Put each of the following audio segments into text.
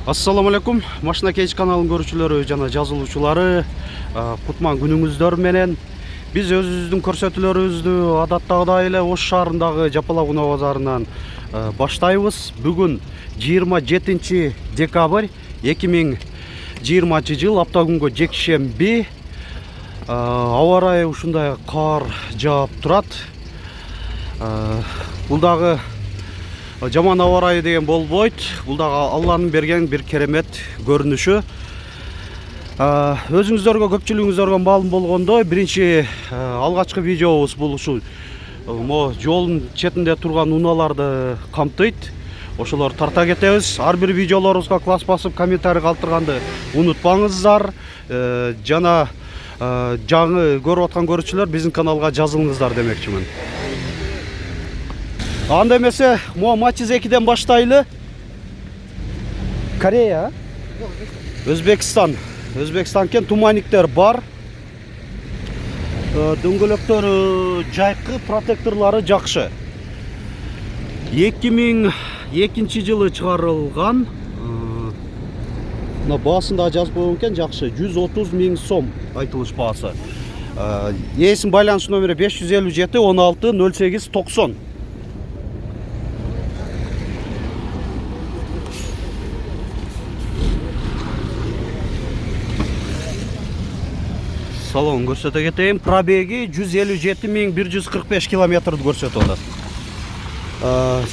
Ассаламу алейкум, Машина Кейч каналын көрүүчүлөрү жана жазылуучулары, кутман күнүңүздөр менен. Биз өзүбүздүн көрсөтүүлөрүбүздү адаттагыдай эле Ош шаарындагы Жапалакуноо базарынан баштайбыз. Бүгүн 27 декабрь 2020 жыл, апта күнгө жекшемби. Аба ырайы ушундай кар жаап турат. Бул дагы жаман аба ырайы деген болбойт. Бул дагы Алланын берген бир керемет көрүнүшү. Өзүңүздөргө, көпчүлүгүңүздөргө маалым болгондой, биринчи алгачкы видеобуз бул ушул жолдун четинде турган унааларды камтыйт. Ошолор тарта кетебиз. Ар бир видеолорубузга класс басып, комментарий калтырганды унутпаңыздар. Жана жаңы көрүп аткан көрүүчүлөр биздин каналга жазылыңыздар демекчимин. Анда эмесе, Мачиз 2ден баштайлы. Корея, Өзбекстан кен туманниктер бар. Дөңгөлөктөрү жайкы, протекторлары жакшы. 2002 жылы чыгарылган. Мына баасында жазып койгон экен, жакшы. 130 000 сом айтылыш баасы. Эсин байланыш номери 557 16 08 90. Салон көрсөтө кетейин. Пробеги 157 145 километрди көрсөтүп атат.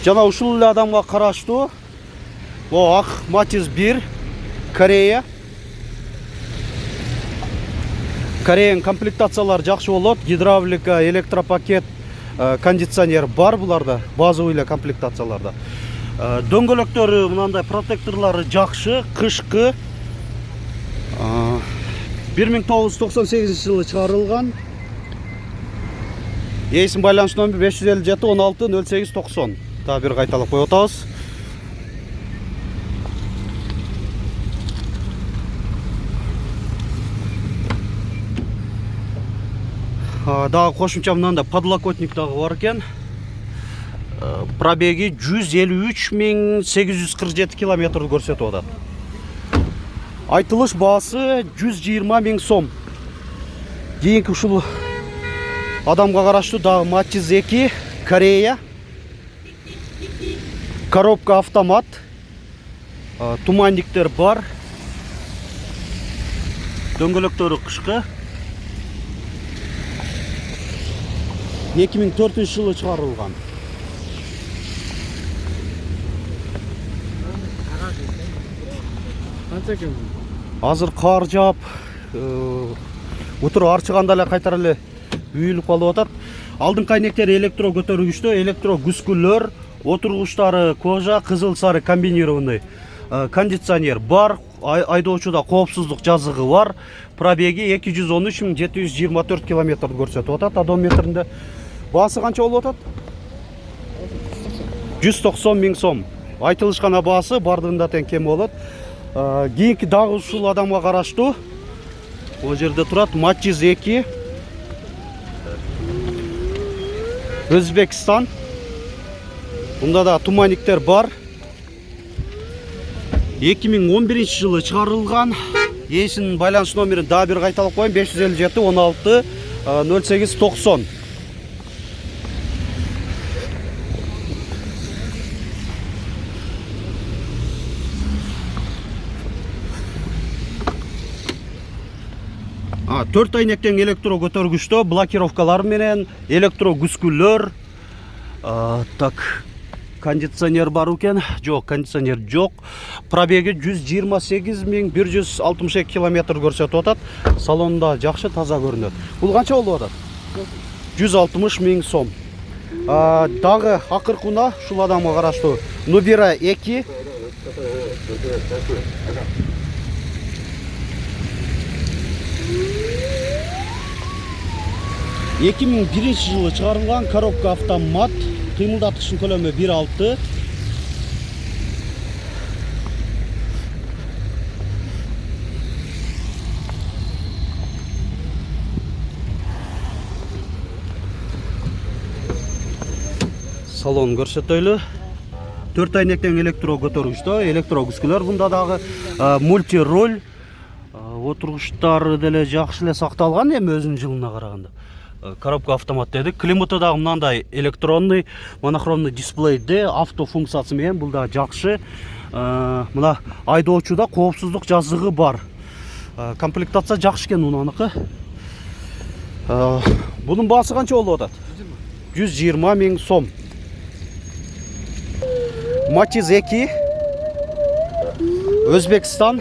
Жана ушул эле адамга караштуу ак Матиз 1 Корея. Кореян комплектациялары жакшы болот. Гидравлика, электропакет, кондиционер бар буларда, базовый эле комплектацияларда. Дөңгөлөктөрү мындай протекторлары жакшы, кышкы. 1998 жылы чыгарылган. Эсин байланыш номер 557 16 08 90. Та бир кайталап коюп атабыз. Дагы кошумча мындай подлокотник дагы бар экен. Пробеги 153 847 километрди көрсөтүп атат. Айтылыш баасы 120 000 сом. Кийинки ушул адамга караштуу дагы Матиз 2 Корея. Коробка автомат. Туманниктер бар. Дөңгөлөктөрү кышкы. 2004 жылы чыгарылган. Азыр кар жаап, утур арчыганда эле кайтара эле үйүлүп калып атат. Алдыңкы айнектери электро көтөргүчтө, электро күскүлөр, отургучтары кожа, кызыл сары комбинированный. Кондиционер бар, айдоочуда коопсуздук жазыгы бар. Пробеги 213 724 километрди көрсөтүп атат одометринде. Баасы канча болуп атат? 190 000 сом. Айтылышкан баасы бардыгында тең кем болот. Кийинки дагы ушул адамга караштуу. Бул жерде турат Матиз 2 Өзбекстан. Бунда да туманниктер бар. 2011 жылы чыгарылган. Эсин байланыш номерин дагы бир кайталап коеюн. 557 16 08 90. Төрт айнектен электро көтөргүчтө, блокировкалар менен, электро күскүлөр. Так, кондиционер бар экен? Жок, кондиционер жок. Пробеги 128 162 километр көрсөтүп атат. Салонда жакшы, таза көрүнөт. Бул канча болуп атат? 160 000 сом. Дагы акыркуна ушул адамга караштуу Нубира 2 2001 жылы чыгарылган коробка автомат, кыймылдатыштын көлөмү 1.6. Салон көрсөтөлү. 4 айнектен электро көтөргүчтө, электро күскүлөр. Бунда дагы мульти роль отургучтары деле жакшы эле сакталган, эми өзүнүн жылына караганда. Коробка автомат дедик. Климаты дагы мындай электронный монохромный дисплейде авто функциясы менен, бул да жакшы. Мына айдоочуда коопсуздук жазыгы бар. Комплектация жакшы экен унаныкы. Bunun baası kança oldu odat? 120 bin som. Matiz 2 Özbekistan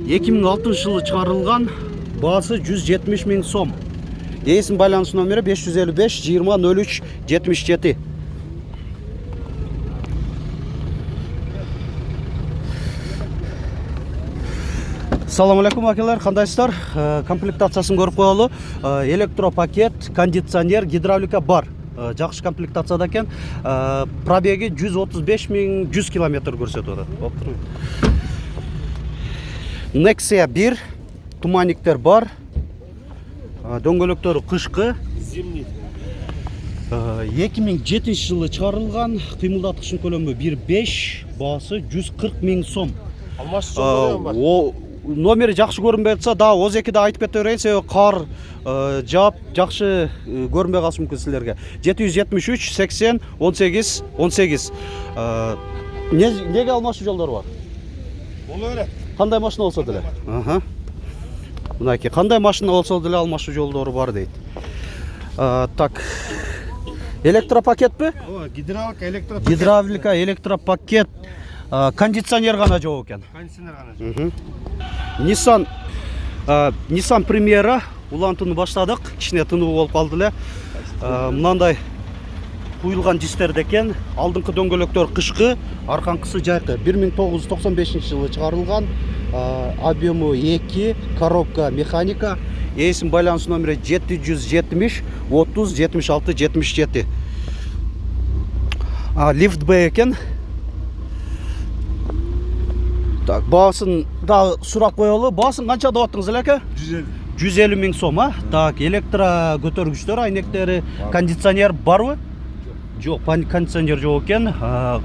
2006 yılı çıkarılgan, baası 170 bin som. Esin байланыс номері 555 20 03 77. Assalamu alaikum akalar, qandaysыздар? Комплектациясын көріп қоялы. Электропакет, кондиционер, гидравлика бар. Жақсы комплектацияда екен. Пробеги 135 000 100 км көрсетіп отыр. Nexia 1, туманниктер бар. Дөңгөлөктөрү кышкы. 2007 жылы чыгарылган, кыймылдаткычтын көлөмү 1.5, баасы 140 000 сом. Номері жақсы көрінбей жатса, да ОЗ2-де айтып кете берейін, себебі қар жауап жақсы көрінбей қалсын мүмкін сіздерге. 773 80 18 18. Неге алмашы жолдар бар? Ол өре. Қандай машина олса деле? Мынакей, қандай машина олса деле алмашы жолдары бар дейді. Так, электропакет пе? Гидравлика, электропакет. Гидравлика, электропакет. Кондиционер ғана жоқ екен. Кондиционер ғана жоқ. Nissan Primera улантуны баштадық. Кішіне тыны болып қалды эле. Мынандай құйылған дистерде екен. Алдыңқы дөңгөлөктөр кышкы, арқанқысы жайқы. 1995 жылы шығарылған. Объемы 2, коробка механика. Есім байланыс номері 770 30 76 77. Лифт Б екен. Так, баасын да сурак коелу. Баасын канча деп аттыңыз эле ака? 150 000 сом, Так, электро көтөргүчтөр, айнектери, кондиционер барбы? Жок, кондиционер жок экен.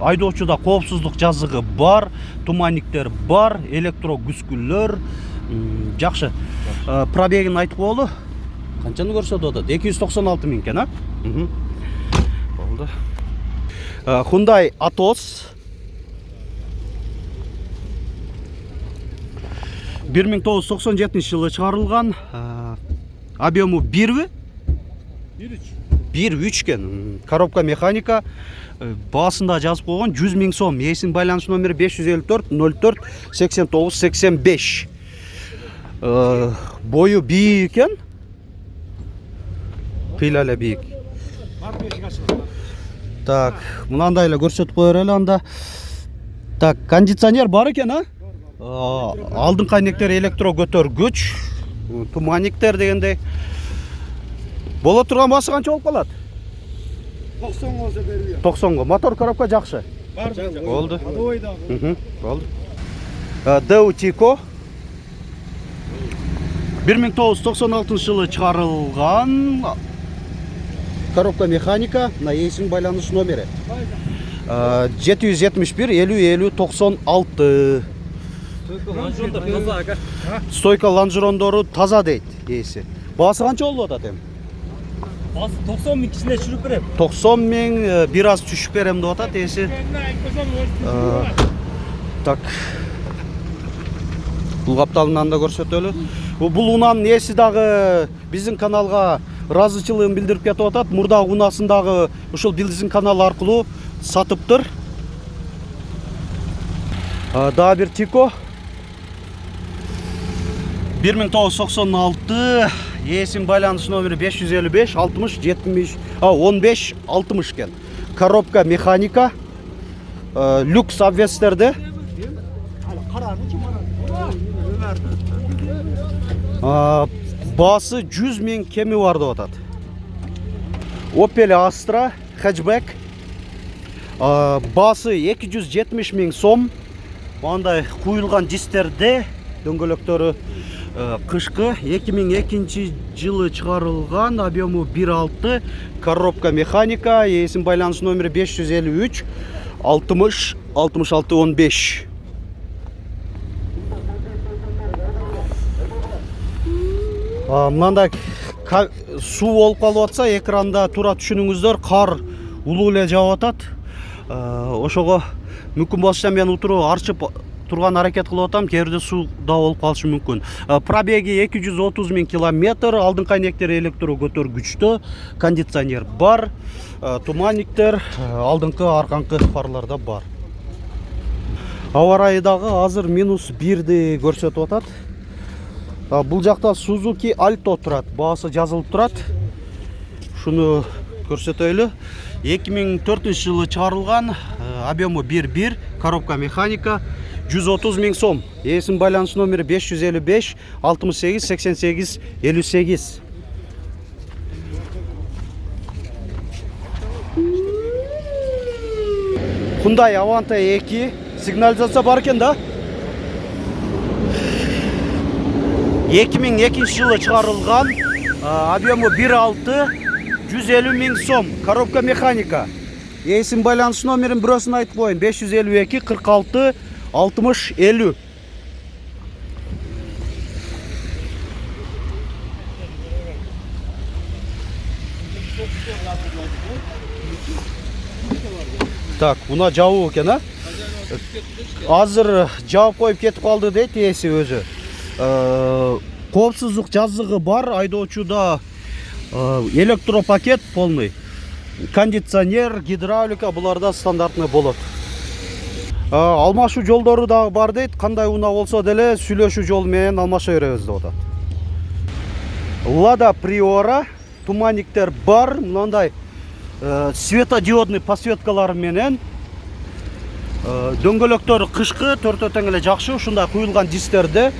Айдоочуда коопсуздук жазыгы бар, туманниктер бар, электро күскүлөр. Жакшы. Пробегин айтып коелу. Канчаны көрсөтүп атат? 296 000 экен, Болду. Hyundai Atos 1997 жылы шығарылған, объемы 1-бі? 1.3 кен. Коробка механика, басында жазып қойған 100 000 сом. Есін байланыс номері 554 04 89 85. Бойы бейік кен. Қиләлі бейік. Так, мынандайлы көрсетіп қойыр әлі анда. Так, кондиционер бар екен, Алдыңқы айнектер электро көтөргүч, туманниктер дегендей. Боло турган басы канча болуп калат? 90 болса бербей. 90 мотор коробка жакшы. Бар. Болду. Болду. Болду. Deutico 1996 жылы чыгарылган. Коробка механика, на есин байланыш номери 771 50 50 96. Стойка лонжерондору таза дейт ээси. Баасы канча болду атат эми? Баасы 90 000 кичине түшүрүп берем. 90 000 бир аз түшүп берем деп атат ээси. Так. Бул капталынан да көрсөтөлү. Бул унанын ээси дагы биздин каналга ыраазычылыгын билдирип кетип атат. Мурдагы унасын дагы ушул биздин канал аркылуу сатыптыр. Дагы бир Тико 1996, есім байланыс номері 555 60 70 15 60 кен. Коробка механика, люкс обвестерді. Басы 100 000 кеми бар деп атат. Opel Astra hatchback. Басы 270 000 сом. Андай куйылган дистерде, дөңгөлөктөрү кышкы 2002 жылы чыгарылган, объемы 1.6, коробка механика, есим байланыш номери 553 60 66 15. Мынандай суу болуп калып атса экранда туура түшүнүңүздөр, кар улуу эле жаап атат. Ошого мүмкүн болсо мен утуру арчып турган аракет кылып атам, кээ бирде суу да болуп калышы мүмкүн. Пробеги 230 000 километр, алдыңкы айнектер электро көтөргүчтө, кондиционер бар, туманниктер алдыңкы арканкы фарларда бар. Аба ырайы дагы азыр -1 көрсөтүп атат. Бул жакта Suzuki Alto турат, баасы жазылып турат. Шуну көрсөтөйлү. 2004 жылы чыгарылган, объему 1.1, коробка механика, 130 000 сом. Ээсинин байланыш номери 555 68 88 58. Hyundai Avante 2 сигнализация бар экен да. 2002 жылы чыгарылган, объему 1.6, 150 000 сом, коробка механика. Ээсинин байланыш номерин бирөөсүн айтып коеюн: 552 46 60 50. Так, мына жабуу экен, а? Азыр жаап коюп кетип калды дейт ээси өзү. Коопсуздук жазыгы бар, айдоочуда электропакет полный. Кондиционер, гидравлика буларда стандартный болот. Алмашуу жолдору дагы бар дейт. Кандай унаа болсо деле сүйлөшүү жол менен алмаша беребиз деп атат. Lada Priora, туманниктер бар, мындай светодиодный подсветкалар менен. Дөңгөлөктөр кышкы, төртөө тең эле жакшы, ушундай куюлган дистерде.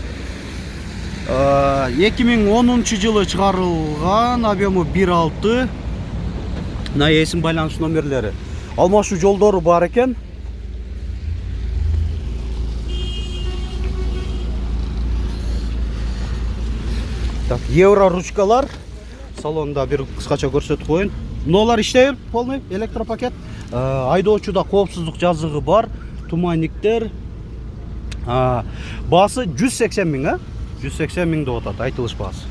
2010 жылы чыгарылган, объему 1.6. Мына ээсинин байланыш номерлери. Алмашуу жолдору бар экен. Так, евро ручкалар. Салонда бир кыскача көрсөтүп коеюн. Мыналар иштейбир, полный электропакет. Айдоочуда коопсуздук жазыгы бар, туманниктер. Баасы 180 000, а? 180 000 деп атат, айтылыш баасы.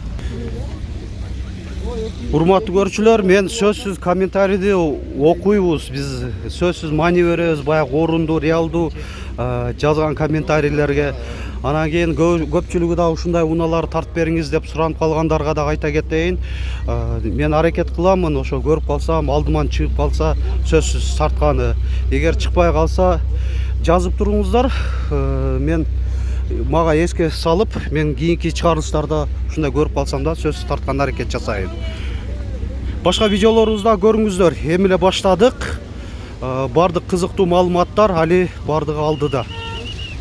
Урматтуу көрүүчүлөр, мен сөзсүз комментарийди окуйбуз. Биз сөзсүз маани беребиз, баягы орундуу, реалдуу жазган комментарийлерге. Анан кийин көпчүлүгү да ушундай унаалар тартып бериңиз деп суранып калгандарга да айта кетейин. Мен аракет кыламын, ошо көрүп калсам, алдыман чыгып калса сөзсүз тартканы. Эгер чыкпай калса жазып туруңуздар. Мен мага эске салып, мен кийинки чыгарылыштарда ушундай көрүп калсам да сөзсүз тарткан аракет жасайм. Башка видеолорубузда көрүңүздөр. Эми эле баштадык. Бардык кызыктуу маалыматтар али бардыгы алдыда.